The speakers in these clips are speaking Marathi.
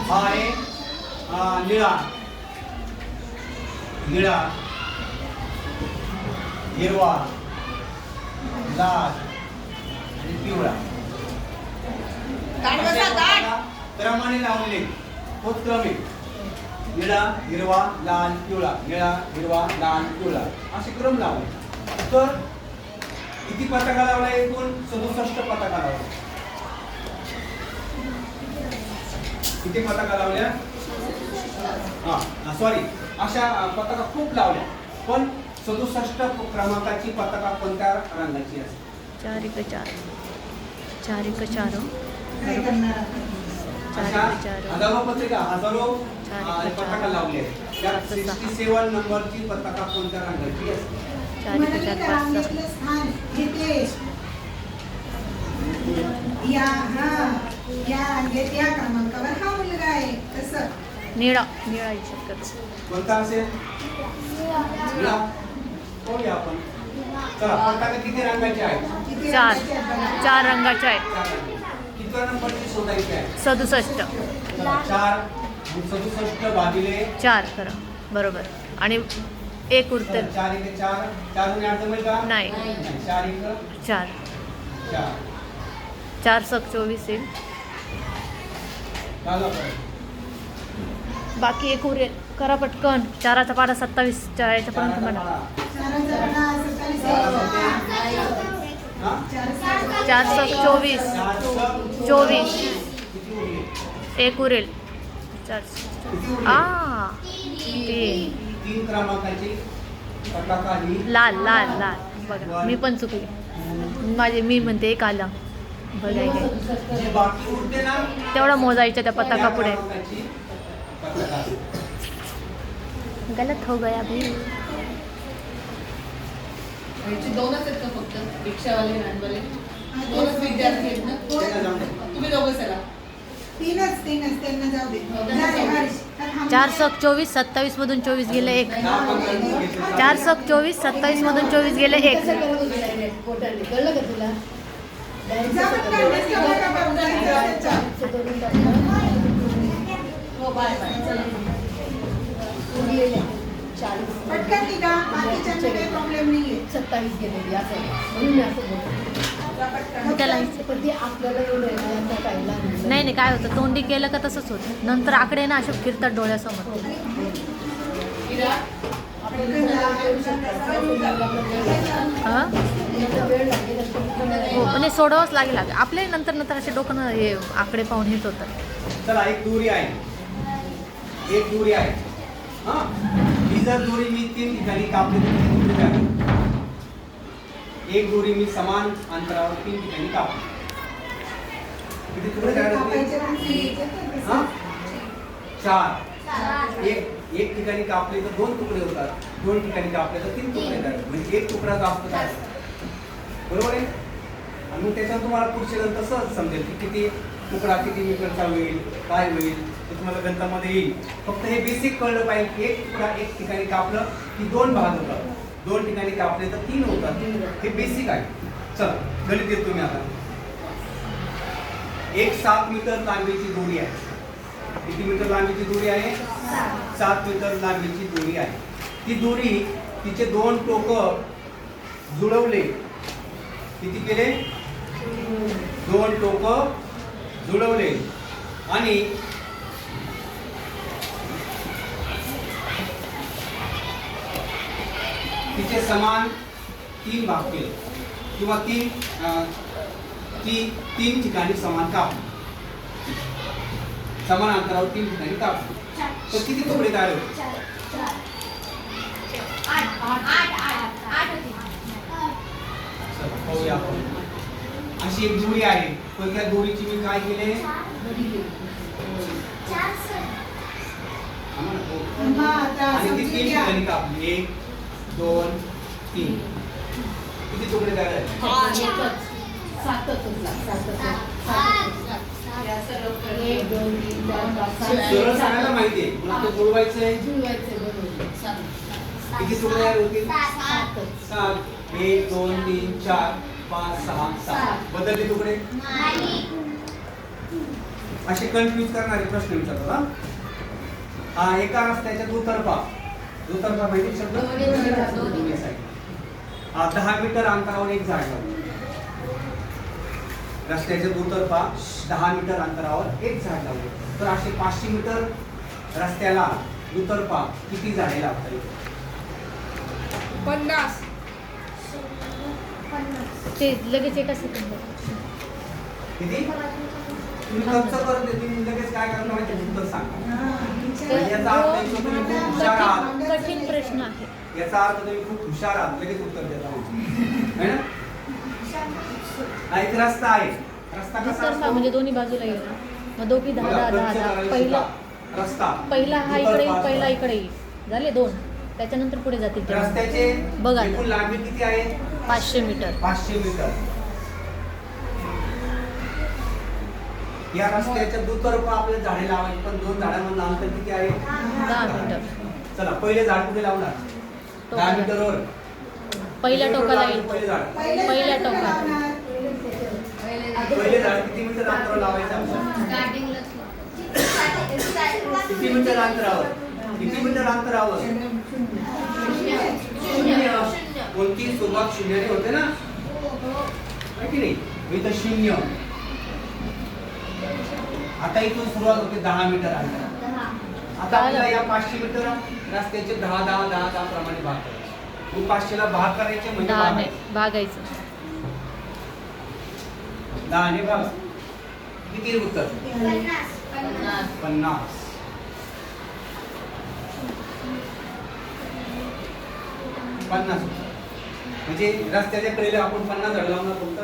हा आहे निळा, निळा, हिरवा, लाल आणि पिवळा. क्रमाने लावले, तोच क्रम आहे. निळा, हिरवा, लाल, पिवळा, निळा, हिरवा, लाल, पिवळा असे क्रम लावले. तर किती पताका लावला? एकूण 67 पताका लावल्या. किती पताका लावल्या? सॉरी, अशा पताका खूप लावल्या, पण 67 क्रमांकाची पताका कोणत्या रंगाची असते? 4 1 4 4 1 4 हजारो पत्रिका, हजारो पताका लावले. त्यात 67 नंबरची पताका कोणत्या रंगाची असते? 4 1 4 5 6 या क्रमांकावर हा मुलगा आहे. कसं? निळा, निळा येऊ शकतो. कोणता असेल? निळा. बघूया आपण. चला, पताका किती रंगाचे आहेत? 4 रंगाचे आहेत. किती नंबरची शोधायची आहे? 67. 4 67 भागिले 4 खरं बरोबर. आणि 1 उरते. 4 1 4 4 ने अर्ध मिळेल का? नाही. 4 1 4 4 4 सक 24 येईल. बाकी 1 उरेल. करा पटकन. 4चा पाढा 27 च्या पर्यंत म्हणा. 4 सक 24 24 1 उरेल. 4 तीन क्रमांकाची पताका ही लाल लाल लाल. बघा मी पण चुकले. मी म्हणते 1 आला. बघाय काय जे बाकी उरते ना तेवढा मोजायच्या त्या पताका पुढे. गलत हो गया भी. दोनच आहेत का फक्त? रिक्षावाले, व्हॅनवाले दोनच विद्यार्थी आहेत ना? तुम्ही दोघं चला. तीनच त्यांना जाऊ दे. 4 सक 24 27 मधून 24 गेले 1. 4 सक 24 27 मधून 24 गेले 1. कळलं का तुला? हो, बाय बाय. पटकन निघा, बाकीच्यांना काही प्रॉब्लेम नाहीये. 27 गेलेली असं म्हणून मी असं बोलतो. त्याला पण ते आपल्याला एवढं पाहिला नाही नाही काय होतं, तोंडी केलं का तसंच होतं. नंतर आकडे ना असे फिरतात डोळ्यासमोर. हां हो, पण हे सोडवाच लागेल. आपले नंतर नंतर असे डोकं हे आकडे पाहून हेच होतं. चला, एक दोरी आहे. एक दोरी आहे. ही जर दोरी मी 3 ठिकाणी कापली तर किती तुकडे झाले? एक दोरी मी समान अंतरावर 3 ठिकाणी कापली. किती तुकडे झाले? 4. एक ठिकाणी कापले तर 2 तुकडे होतात. 2 ठिकाणी कापले तर 3 तुकडे झाले. म्हणजे 1 तुकडा जास्त झाला. बरोबर आहे? आणि मग त्याच्यावर तुम्हाला पुढचे गणित सहज समजेल की किती तुकडा किती मीटरचा होईल, काय होईल ते तुम्हाला गणितामध्ये येईल. फक्त हे बेसिक कळलं पाहिजे की 1 तुकडा 1 ठिकाणी कापलं की 2 भाग होतात. 2 ठिकाणी कापले तर 3 होतात. हे बेसिक आहे. चला, गणित देतो मी आता. एक 7 मीटर लांबीची दोरी आहे. किती मीटर लांबीची दोरी आहे? 7 मीटर लांबीची दोरी आहे. ती दोरी तिचे 2 टोकं जुळवले. किती केले? 2 टोकं जुळवले आणि तिचे समान 3 भाग केले किंवा 3 ठिकाणी समान कापले. समान अंतरावर 3 ठिकाणी कापले तर किती तुकडे तयार होते? 8. अशी एक दोरी आहे, पण त्या दोरीची मी काय केले? आणि ती 3 ठिकाणी कापली. 1 2 3. किती तुकडे तयार झाले? 7 सरळ सांगायला माहितीये, मला ते जुळवायचंय. किती तुकडे तयार होतील? 7. 1 2 3 4 5 6 7. बदलले तुकडे? असे कन्फ्यूज करणारे प्रश्न विचारतो हा. हा एका रस्त्याच्या दुतर्फा माहिती शब्द दोन्ही side. 10 मीटर अंतरावर एक झाड लावलं. रस्त्याच्या दुतर्फा 10 मीटर अंतरावर एक झाड लावलं. तर असे 500 मीटर रस्त्याला दुतर्फा किती झाडे लावता येईल? 50. ते लगेच एका सेकंद. किती? तुम्ही खर्च करत नाही, तुम्ही लगेच काय करणार माहिती आहे? उत्तर सांगा. म्हणजे याचा अर्थ आहे की तुम्ही खूप हुशार आहात. कठीण प्रश्न आहे. याचा अर्थ तुम्ही खूप हुशार आहात, लगेच उत्तर देता है ना? हा एक रस्ता आहे. रस्ता कसा दुतर्फा असतो? म्हणजे दोन्ही बाजूला येईल ना. मग दोघी 10 बघा, 10 10 खर्च 10. करायला पहिला शिका. रस्ता पहिला हा इकडे येईल, दुतर्फा पहिला असतो. इकडे येईल. झाले 2. त्याच्यानंतर पुढे जातील तेव्हा. रस्त्याचे बघा एकूण आता. लांबी किती आहे? 500 मीटर. 500 मीटर. या रस्त्याच्या दुतर्फा आपल्याला झाडे लावायची, पण 2 झाडांमधलं अंतर किती आहे? 10 मीटर. चला पहिले झाड कुठे लावणार? 10 टोकाला. मीटरवर. पहिल्या टोकाला येईल. पहिले झाड. पहिल्या टोकाला. पहिले झाड किती मीटर अंतरावर लावायचं आपल्याला? किती मीटर अंतरावर? किती मीटर अंतरावर? शून्य. कोणती सुरुवात शून्याने होते ना? आहे की नाही? इथं 0. आता इथून सुरुवात होते 10 मीटर अंतर. आता आपल्याला या 500 मीटर रस्त्याचे 10 10 10 10 प्रमाणे भाग करायचे. 500 ला भाग करायचे म्हणजे 10 भागायचे. भागायचं. 10 ने भाग. किती उत्तर? 50. 50 म्हणजे रस्त्याच्या कडेला आपण 50 झाड लावणार फक्त.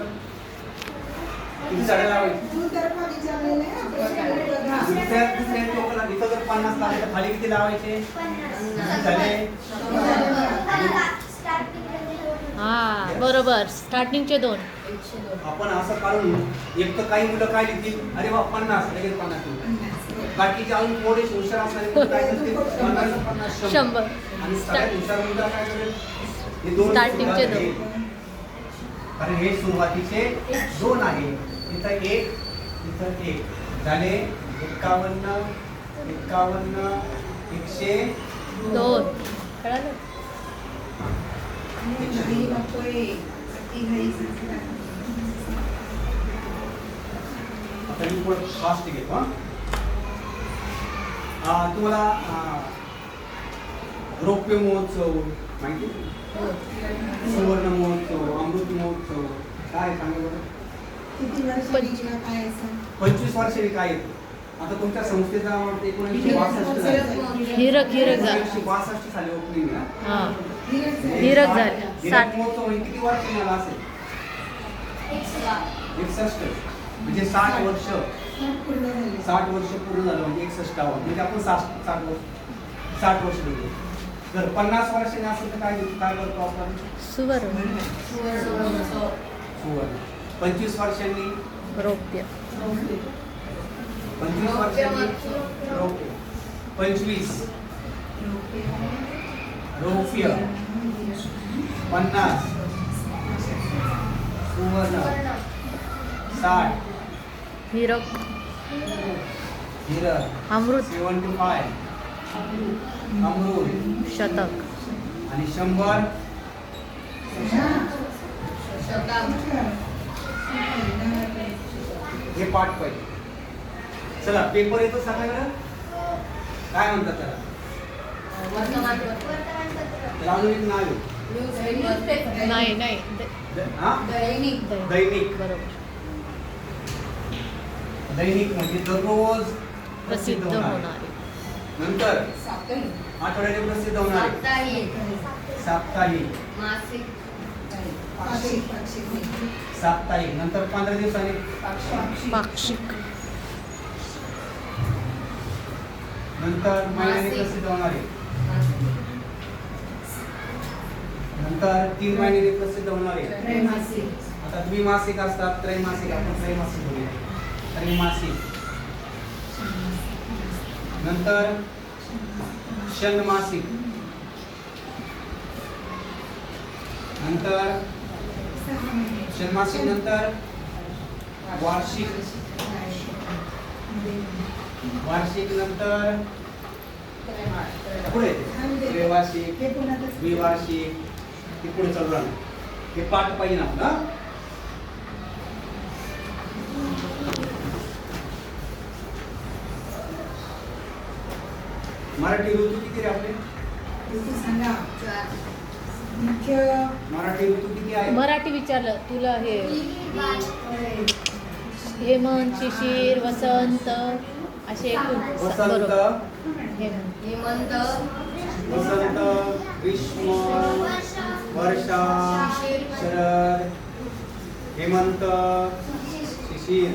किती झाडं लावायची? दुतर्फा विचारलेलं आहे. आपल्याकडे बघा. दुसऱ्या टोकाला इथं जर 50 लावले तर खाली किती लावायचे? झाले. हा बरोबर. स्टार्टिंगचे 2. आपण असं काढून एक तर काही मुलं काय लिहितील, अरे वा 50 लगेच 50 लिहितील. बाकीचे अजून थोडे हुशार असणारे मुलं काय करतील? 50 50 100. आणि सगळ्यात हुशार मुलं काय करेल? हे 2 स्टार्टिंगचे 2. कारण हे सुरुवातीचे 2 आहे. इथं 1 इथं 1 झाले 51 51 102. कळालं? आता मी थोडं फास्ट घेतो हा. तुम्हाला रौप्य महोत्सव माहिती? सुवर्ण महोत्सव, अमृत महोत्सव काय सांगा बरं? किती वर्षांनी किंवा काय असं? 25 वर्षांनी काय येतं? आता तुमच्या संस्थेचा 1962 झाला. हिरक झालं. 1962 साली ओपनिंग आहे. हा हिरक हिरक झाले. हिरक 60. महोत्सव म्हणजे किती वर्ष मला असेल? 61 म्हणजे 60 वर्ष. पूर्ण झाले. 60 वर्ष पूर्ण झालं म्हणजे 61 म्हणजे आपण 60 वर्ष देतो. जर 50 वर्षांनी असेल तर काय करतो आपण? सुवर्ण. सुवर्ण. 25 वर्षांनी रौप्य. 25 वर्षांनी रौप्य. 25 रौप्य. 50 सुवर्ण. 60 हिरक. हिरक. अमृत. 75 अमृत. शतक. आणि 100 हे पाठ पाहिजे. चला पेपर येतो सगळ्याकडे. काय म्हणतात त्याला? त्याला अजून एक नाव आहे. नाही हा? दैनिक. बरोबर. दैनिक म्हणजे दररोज प्रसिद्ध होणारे. नंतर आठवड्याने प्रसिद्ध होणारे. साप्ताहिक. साप्ताहिक. नंतर 15 दिवसांनी पाक्षिक. नंतर महिन्याने प्रसिद्ध होणारे. नंतर 3 महिन्याने प्रसिद्ध होणारे. आता द्विमासिक असतात, त्रैमासिक. आपण त्रैमासिक बोलूया. त्रैमासिक. नंतर षण्मासिक. नंतर षण्मासिक नंतर वार्षिक. वार्षिक नंतर पुढे त्रैवार्षिक, हे पुन्हा द्विवार्षिक, हे पुढे चालू राहणार. हे पाठ पाहिजे ना आपला. मराठी ऋतू किती रे आपले? ऋतू सांगा. मुख्य मराठी ऋतू किती आहे? मराठी विचारलं तुला. हे हेमंत, शिशिर, वसंत असे एकूण वसंत, बरोबर. हेमंत, वसंत, ग्रीष्म, वर्षा, शरद, हेमंत, शिशिर.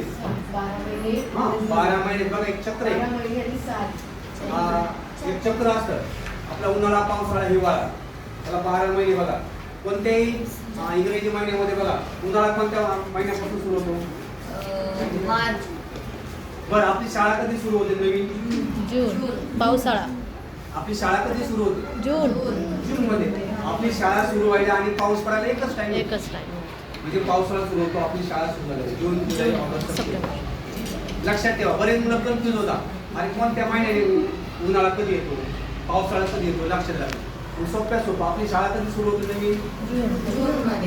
हा 12 महिने बघा एक चक्र आहे. एक चक्र असतं आपला. उन्हाळा, पावसाळा, हिवाळा, त्याला 12 महिने बघा. कोणत्याही इंग्रजी महिन्यामध्ये बघा उन्हाळा कोणत्या महिन्यापासून सुरू होतो? बरं आपली शाळा कधी सुरू होते? नवीन जून. पावसाळा आपली शाळा कधी सुरू होते? जून. जून मध्ये. आपली शाळा सुरू व्हायला आणि पाऊस पडायला एकच टाइम. एकच टाइम. म्हणजे पावसाळा सुरू होतो, आपली शाळा सुरू झाली जून, जुलै, ऑगस्ट, सप्टेंबर. सप्टेंबर. लक्षात ठेवा. बरेच मुलं कन्फ्युज होता, आणि कोणत्या महिन्याने उन्हाळा कधी येतो, पावसाळा कधी येतो. लक्षात द्या. सोप्या सोपं आपली शाळा कधी सुरू होते? नवीन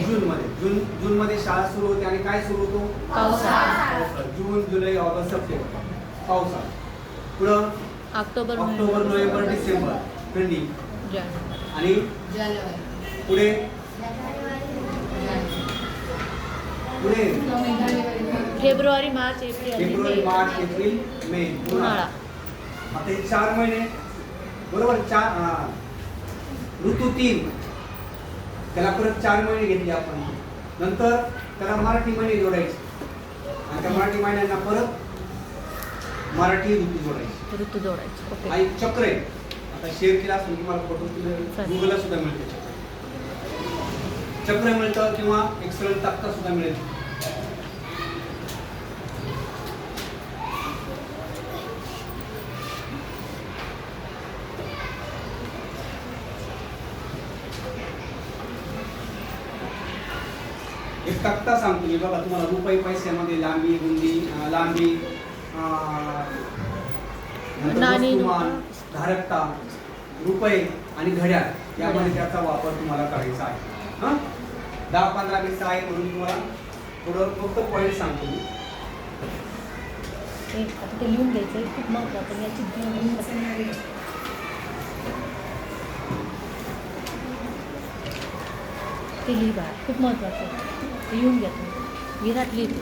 जून मध्ये. जून मध्ये शाळा सुरू होते आणि काय सुरू होतो? पावसाळा. जून, जुलै, ऑगस्ट, सप्टेंबर पावसाळा. पुढं ऑक्टोबर, ऑक्टोबर, नोव्हेंबर, डिसेंबर थंडी. जानेवारी. आणि पुढे पुढे फेब्रुवारी, मार्च, एप्रिल, फेब्रुवारी, मे. मार्च, एप्रिल, मे उन्हाळा. आता हे 4 महिने बरोबर. 4 ऋतू 3. त्याला परत 4 महिने घेतले आपण. नंतर त्याला मराठी महिने जोडायचे आणि त्या मराठी महिन्यांना परत मराठी ऋतू जोडायचे. ऋतू जोडायचे. ओके. हा एक चक्र आहे. आता शेअर केला असेल तुम्हाला फोटो, चालेल. गुगलला सुद्धा मिळते. चक्र मिळतं किंवा एक सरळ तक्ता सुद्धा मिळेल. एक तक्ता सांगतो मी बघा तुम्हाला. रुपये पैशामध्ये लांबी, रुंदी, लांबी, नंतर नाणी, वस्तुमान, धारकता, रुपये आणि घड्याळ यामध्ये त्याचा वापर तुम्हाला करायचा आहे. हा 10-15 मिनिट आहे म्हणून तुम्हाला थोडं फक्त पॉईंट सांगतो मी. आता ते लिहून घ्यायचं खूप महत्त्वाचं. याची ते लिहा खूप महत्त्वाचं. ते लिहून घ्या तुम्ही. विराट लिहितो.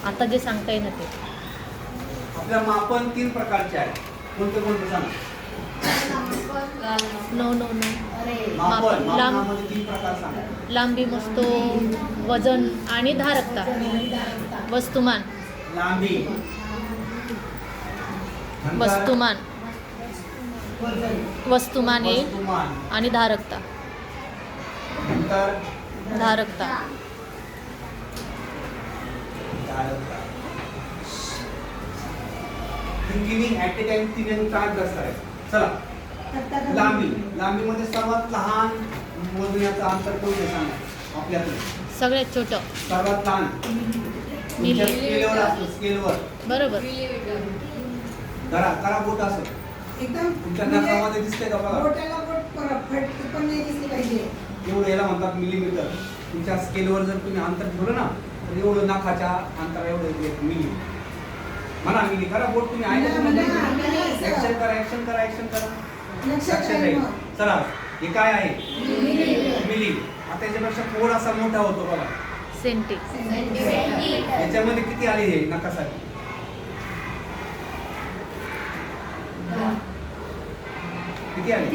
आता जे सांगता येणार ते. आपल्या मापन 3 प्रकारचे आहे. कोणते कोणते सांगा? नो. मापन. लांब, मापनामध्ये 3 प्रकार सांगा. लांबी मोजतो, वजन आणि धारकता. वस्तुमान. लांबी, नंतर वस्तुमान. वस्तुमान येईल वस्तुमान, आणि धारकता. नंतर धारकता. धारकता. थिंकिंग ऍट ए टाइम 3 ट्रान्स असतात. चला लांबी. लांबीमध्ये सर्वात लहान मोजण्याचं अंतर कोणते सांगा आपल्याकडे? सगळ्यात छोटं. सर्वात लहान मिली. स्केलवर असतो. स्केलवर बरोबर. करा बोट असं एकदम तुमच्या नखामध्ये दिसतंय का बघा. बोटाला बोट फट पण नाही दिसली पाहिजे. एवढं याला म्हणतात मिलीमीटर. तुमच्या स्केलवर जर तुम्ही अंतर ठेवलं ना तर एवढं नखाच्या अंतर एवढं एक मिली. म्हणा मिली. करा बोट तुम्ही ऍक्शन करा. लक्षात राहील. चला हे काय आहे? मिली. आता याच्यापेक्षा थोडासा मोठा होतो बघा. सेंटी. याच्यामध्ये किती आले हे नकासाठी? किती आले?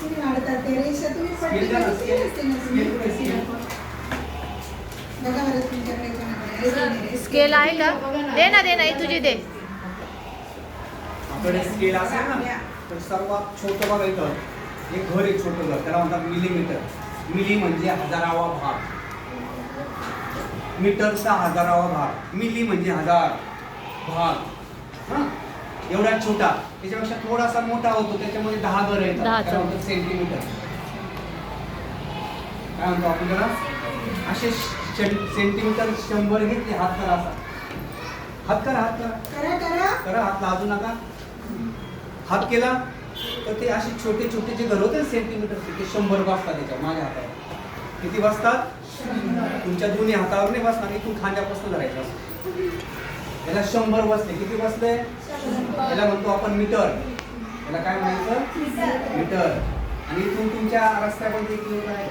तुम्ही वाढतात ते रेषा तुम्ही स्केल पट्टी द्या ना, बघितली असते ना तुम्ही. स्केल कुठे? स्केल. बघा बरं तुमच्याकडे कोणाकडे स्केल आहे का? दे ना ही तुझी दे. आपल्याकडे स्केल असेल ना तर सर्वात छोटं बघा इथं एक घर, एक छोटं घर, त्याला म्हणतात मिलीमीटर. मिली म्हणजे 1000वा भाग. मीटरचा 1000वा भाग. मिली म्हणजे 1000 भाग. हा एवढा छोटा. त्याच्यापेक्षा थोडासा मोठा होतो. त्याच्यामध्ये 10 घर येतात. 10 त्याला म्हणतात सेंटीमीटर. काय म्हणतो आपण त्याला? असे सेंटीमीटर 100 घेतले हात करा असा. हात करा, हात करा. करा करा. करा, हात लाजू नका. हात केला तर ते असे छोटे छोटे जे घर होते सेंटीमीटरचे ते 100 बसतात त्याच्या माझ्या हातावर. किती बसतात? तुमच्या दोन्ही हातावर नाही बसणार, इथून खांद्यापासून धरायचं असं. याला 100 बसले. किती बसले? याला म्हणतो आपण मीटर. याला काय म्हणायचं? मीटर. आणि इथून तुमच्या रस्त्यामध्ये किलोमीटर आहे?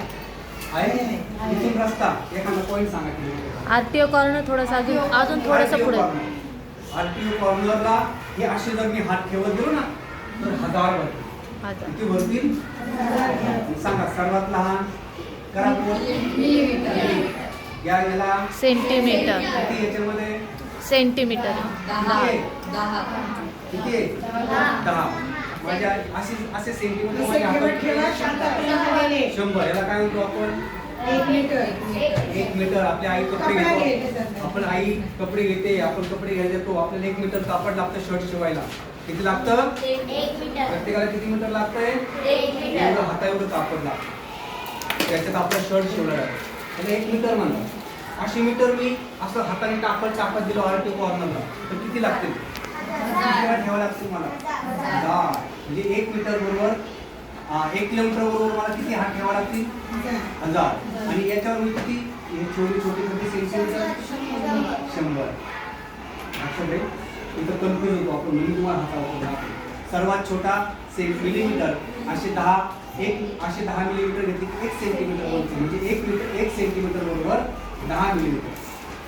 इथून रस्ता एखादा पॉईंट सांगा किलोमीटर. आरटीओ कॉर्नर थोडंसं अजून थोडंसं पुढे. आरटीओ कॉर्नरला हे असे जर मी हात ठेवत गेलो ना तर 1000 भरतील. किती भरतील? सांगा. सर्वात लहान करा. याला सेंटीमीटर. किती याच्यामध्ये? सेंटीमीटर. किती आहे? 10. माझ्या असे सेंटीमीटर माझ्या हातात ठेवा, शांतपणे. 100. याला काय म्हणतो आपण? 1 मीटर. 1 मीटर. आपली आई कपडे कपडा घेतो. घ्यायचा. आपण आई कपडे घेते, आपण कपडे घ्यायला देतो. आपल्याला 1 मीटर कापड लागतं शर्ट शिवायला. किती लागतं? 1 मीटर. प्रत्येकाला किती मीटर लागतंय? 1 मीटर. एवढं हाता एवढं कापड लागतं. त्याच्यात आपलं शर्ट शिवलं जातं. त्याला 1 मीटर म्हणतात. अशी मीटर मी असं हाताने कापड चापत दिलं आरटीओ कॉर्नरला तर किती लागतील? ठेवावं लागतील मला 10. म्हणजे 1 मीटर बरोबर 1 किलोमीटर बरोबर मला किती हात ठेवावं लागतील? 1000. आणि याच्यावर मी किती? हे छोटे छोटे सेंटीमीटर 100. लक्षात राहील. इथं कन्फ्युज होतो आपण म्हणून तुम्हाला हातावर दाखवतो. सर्वात छोटा मिलीमीटर असे 10 मिलीमीटर घेतली 1 सेंटीमीटर बनते. म्हणजे 1 सेंटीमीटर बरोबर 10 मिलीमीटर.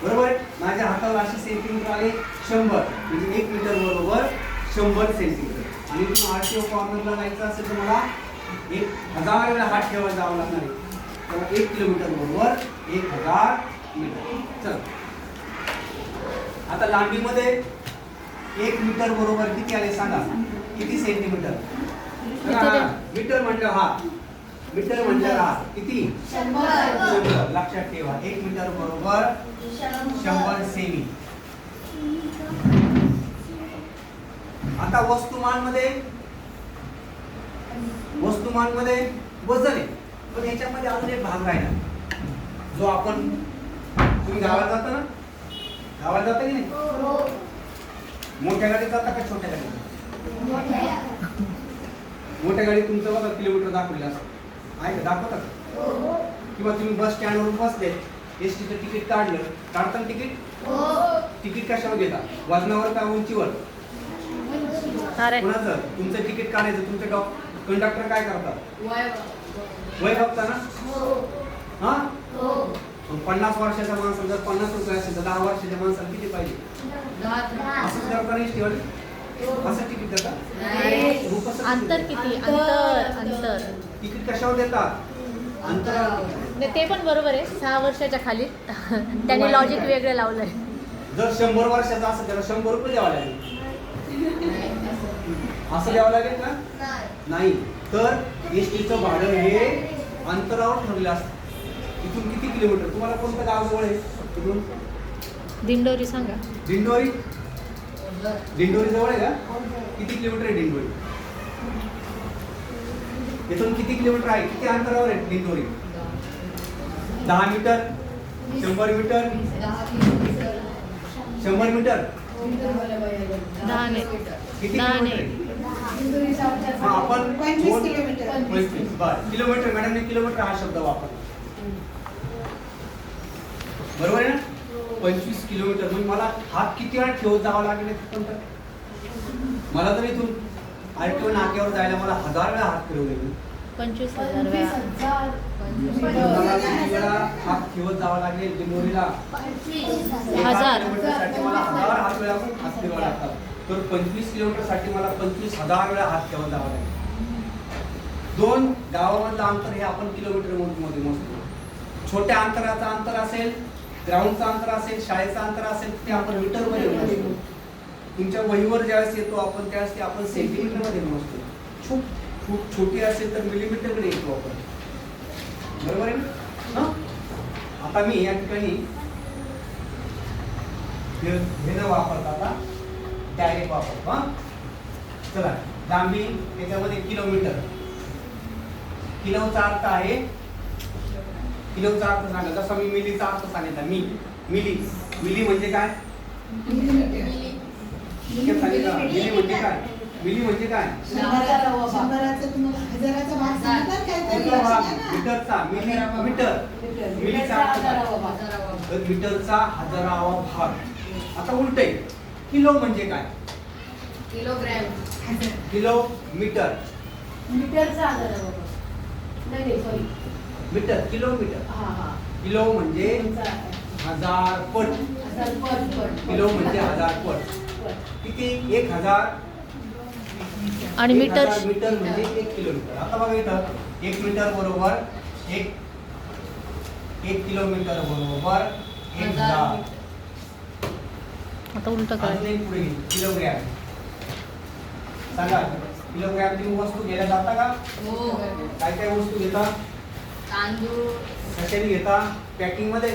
बरोबर. माझ्या हातावर असे सेंटीमीटर आले 100 म्हणजे 1 मीटर बरोबर 100 सेंटीमीटर. आणि तुम्ही आरटीओ कॉर्नरला जायचं असेल तर मला 1000 वेळा हात ठेवायला जावं लागणार आहे. तर 1 किलोमीटर बरोबर 1000 मीटर. चल आता लांबीमध्ये 1 मीटर बरोबर किती आले सांगा? किती सेंटीमीटर? मीटर म्हणलं हा. मीटर म्हणलं हा. किती? 100. लक्षात ठेवा 1 मीटर बरोबर 100 सेमी. आता वस्तुमानमध्ये वजन आहे. पण याच्यामध्ये अजून एक भाग राहिला जो आपण तुम्ही गावाला जाता ना? गावाला जाता की नाही? मोठ्या गाडीत जाता का छोट्या गाडीत? मोठ्या गाडीत तुमचं बघा किलोमीटर दाखवलेलं असतं. आहे का? दाखवतात का? किंवा तुम्ही बस स्टँडवरून बसले, एसटीचं तिकीट काढताना तिकीट कशावर घेता? वजनावर का उंचीवर? कुणाचं? तुमचं तिकीट काढायचं. तुमचे कंडक्टर काय करतात? वय बघता ना? हा? 50 वर्षाच्या माणसाला जर 50 रुपये असेल तर 10 वर्षाच्या माणसाला किती पाहिजे? असंच करता नाही एसटीवाले? असं तिकीट देतात? अंतर किती? अंतर तिकीट कशावर देतात? अंतरावर. नाही, ते पण बरोबर आहे. 6 वर्षाच्या खाली त्यांनी लॉजिक वेगळं लावलंय. जर 100 वर्षाचा असेल त्याला 100 रुपये द्यावा लागेल. असं द्यावं लागेल का? नाही. तर एसटीचं भाडं हे अंतरावर ठरलेलं असतं. इथून किती किलोमीटर? तुम्हाला कोणतं गाव जवळ आहे इथून? दिंडोरी सांगा. दिंडोरी जवळ आहे का? किती किलोमीटर आहे दिंडोरी? इथून किती किलोमीटर आहे? किती अंतरावर आहे दिंडोरी? 10 मीटर? 100 मीटर? 100 मीटर? 10 नाही. किती 10 किलोमीटर आहे? आपण 25 किलोमीटर. 25. बरं. किलोमीटर मॅडमने किलोमीटर हा शब्द वापरला. बरोबर आहे ना? 25 किलोमीटर म्हणजे मला हात किती वेळा ठेवत जावं लागेल? मला तर इथून आरटीओ नाक्यावर जायला मला 1000 वेळा हात फिरवले. 25,000 वेळा. मला किती वेळा हात ठेवत जावं लागेल दिंडोरीला? 1000 किलोमीटरसाठी मला 1000 हात वेळा हात फिरवावे लागतात. तर 25 किलोमीटरसाठी मला 25,000 वेळा हात ठेवत जावं लागेल. 2 गावामधलं अंतर हे आपण किलोमीटर मध्ये मोजतो. छोट्या अंतराचं अंतर असेल, ग्राउंडचं अंतर असेल, शाळेचं अंतर असेल ते आपण मीटर मध्ये मोजतो. तुमच्या वहीवर ज्यावेळेस येतो आपण त्यावेळेस ते आपण सेंटीमीटर मध्ये मोजतो. खूप छोटी असेल तर मिलीमीटर मध्ये येतो आपण. बरोबर आहे ना? आता मी या ठिकाणी हे न वापरता आता डायरेक्ट वापरतो. हा चला. लांबी त्याच्यामध्ये किलोमीटर. किलोचा अर्थ आहे, किलोचा अर्थ सांगा. जसा मी मिलीचा अर्थ सांगितला. मिली म्हणजे काय? इतक्या खाली का? मिली म्हणजे काय? मिली म्हणजे काय? शंभराचा तुम्हाला हजाराचा भाग सांगितला काहीतरी कोणता भाग? आहे ना? मीटरचा मीटर मिलीचा अर्थ काय? तर मीटरचा हजारावा भाग. आता उलटे किलो म्हणजे काय? किलोग्रॅम. किलोमीटर. मीटरचा आधार आहे बाबा. नाही सॉरी. Metre kilometre. हा. किलो म्हणजे हजार पट. किलो म्हणजे हजार पट. किती? 1000. आणि मीटर 1000 मीटर म्हणजे 1 किलोमीटर. आता बघा इथं 1 मीटर बरोबर 1 किलोमीटर बरोबर 1000. आता उलट अजून करायचं. एक पुढे किलोग्रॅम. सांगा किलोग्रॅम ची वस्तू घ्यायला जाता का? हो. काय काय वस्तू घेता? तांदूळ. कशाने घेता? पॅकिंग मध्ये.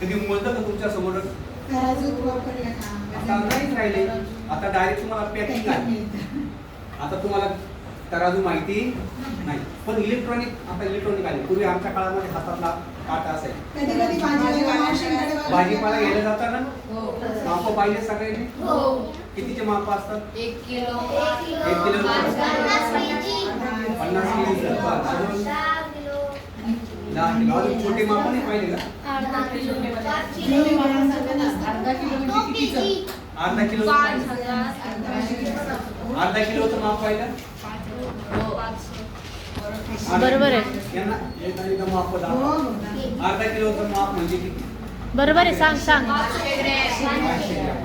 कधी मोजलं का तुमच्या समोर? तराजू वापरला का? आता नाहीच राहिले. आता डायरेक्ट तुम्हाला पॅकिंग आहे. आता तुम्हाला तराजू माहिती नाही. पण इलेक्ट्रॉनिक आता इलेक्ट्रॉनिक आले. पूर्वी आमच्या काळामध्ये हातातला काटा असायचा. कधी कधी भाजीपाला घ्यायला जाताना हो. माप पाहिजे सगळ्यांनी. हो. कितीचे माप असतात? 1 किलो. 1 kilo 50 kilo. अजून 10 किलो. अजून छोटे माप नाही पाहिले का? अर्धा किलो म्हणजे कितीचं? अर्धा किलो. 5000. अर्धा किलोचं माप पाहिलं? बरोबर आहे. यांना एकदा माप दाखवा. अर्धा किलोचं माप म्हणजे किती? बरोबर आहे. सांग 500 ग्रॅम. 500 ग्रॅम.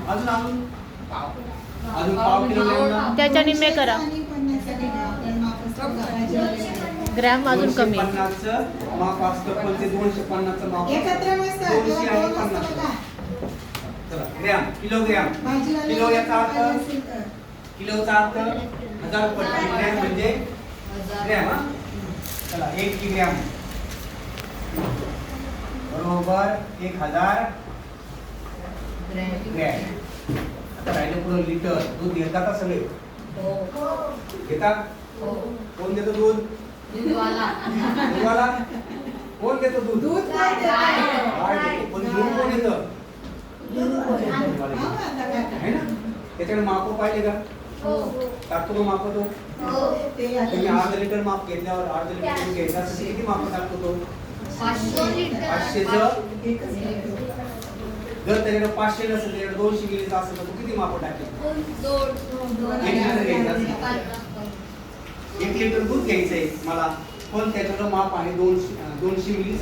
अजून पाव किलो लेमन. त्याच्या निम्मे करा. ग्रॅम अजून कमी. 250चं माप असतं पण ते 250चं माप एकत्र मस्त 200 आणि 50. चला ग्रॅम किलोग्रॅम. किलो याचा अर्थ किलोचा अर्थ 1000 पट. ग्रॅम म्हणजे ग्रॅम. हा चला 1 किलोग्रॅम बरोबर 1000 ग्रॅम. आता राहिलं पुढं लिटर. दूध घेता का सगळे? घेता? कोण देतं दूध? दूधवाला. दूधवाला? कोण देतं दूध? दूध काय देतं? गाय देते. पण दूध कोण येतं? आहे ना? त्याच्याकडे माप पाहिजे का? टाकतो तो माप तो. तुम्ही अर्धा लिटर माप घेतल्यावर अर्धा लिटर दूध घ्यायचं असेल तर किती माप टाकतो तो? 500चं. जर त्याच्याकडे 500 नसेल त्याच्याकडे 200 मिलीचं असेल तर तू किती माप टाकेल? 1 लिटर घ्यायचं असेल. 1 लिटर दूध घ्यायचंय मला पण त्याच्याकडे माप आहे 200 मिलीच.